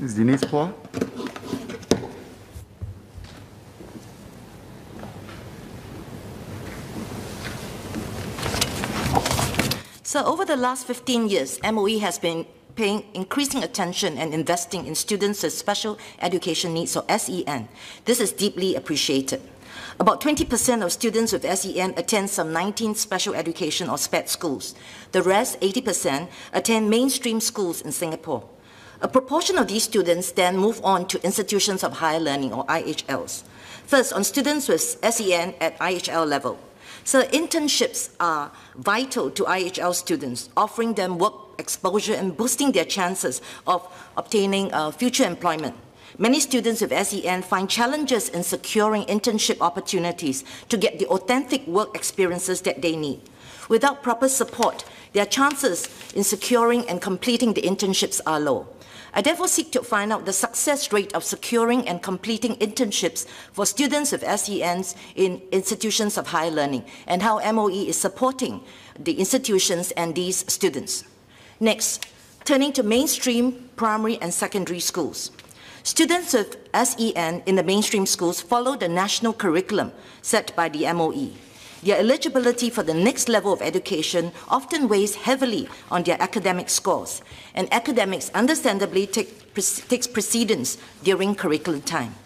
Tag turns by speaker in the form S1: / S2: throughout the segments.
S1: Ms. Denise Phua.
S2: So over the last 15 years, MOE has been paying increasing attention and investing in students with special education needs, or SEN. This is deeply appreciated. About 20% of students with SEN attend some 19 special education or SPED schools. The rest, 80%, attend mainstream schools in Singapore. A proportion of these students then move on to institutions of higher learning, or IHLs. First, on students with SEN at IHL level. So internships are vital to IHL students, offering them work exposure and boosting their chances of obtaining future employment. Many students with SEN find challenges in securing internship opportunities to get the authentic work experiences that they need. Without proper support, their chances in securing and completing the internships are low. I therefore seek to find out the success rate of securing and completing internships for students with SENs in institutions of higher learning, and how MOE is supporting the institutions and these students. Next, turning to mainstream primary and secondary schools. Students with SEN in the mainstream schools follow the national curriculum set by the MOE. Their eligibility for the next level of education often weighs heavily on their academic scores, and academics understandably takes precedence during curriculum time.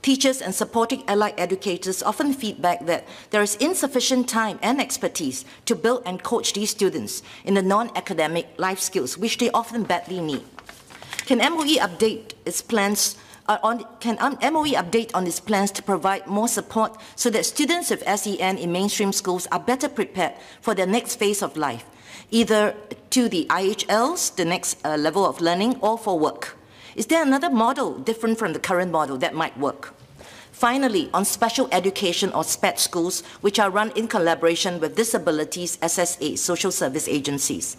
S2: Teachers and supporting allied educators often feedback that there is insufficient time and expertise to build and coach these students in the non-academic life skills which they often badly need. Can MOE update its plans on its plans to provide more support so that students with SEN in mainstream schools are better prepared for their next phase of life, either to the IHLs, the next level of learning, or for work? Is there another model different from the current model that might work? Finally, on special education or SPED schools, which are run in collaboration with disabilities SSA, social service agencies.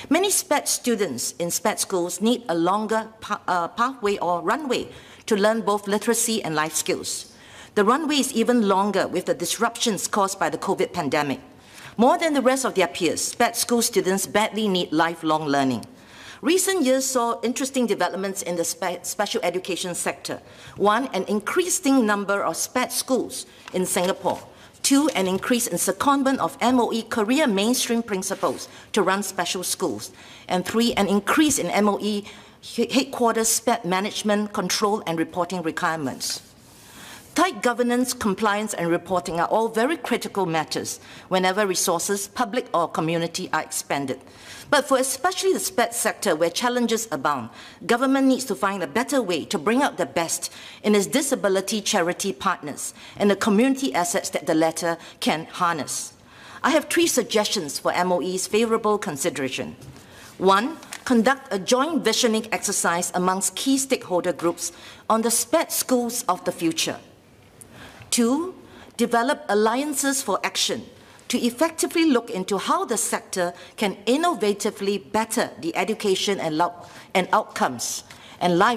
S2: Many SPED students in SPED schools need a longer pathway or runway to learn both literacy and life skills. The runway is even longer with the disruptions caused by the COVID pandemic. More than the rest of their peers, SPED school students badly need lifelong learning. Recent years saw interesting developments in the special education sector. One, an increasing number of SPED schools in Singapore. Two, an increase in secondment of MOE career mainstream principals to run special schools. And three, an increase in MOE headquarters SPED management, control and reporting requirements. Tight governance, compliance and reporting are all very critical matters whenever resources, public or community, are expended. But for especially the SPED sector where challenges abound, government needs to find a better way to bring out the best in its disability charity partners and the community assets that the latter can harness. I have three suggestions for MOE's favorable consideration. One, conduct a joint visioning exercise amongst key stakeholder groups on the SPED schools of the future. Two, develop alliances for action to effectively look into how the sector can innovatively better the education and life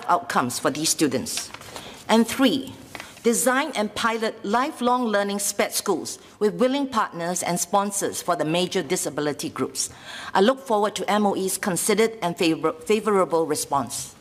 S2: outcomes for these students. And three, design and pilot lifelong learning SPED schools with willing partners and sponsors for the major disability groups. I look forward to MOE's considered and favorable response.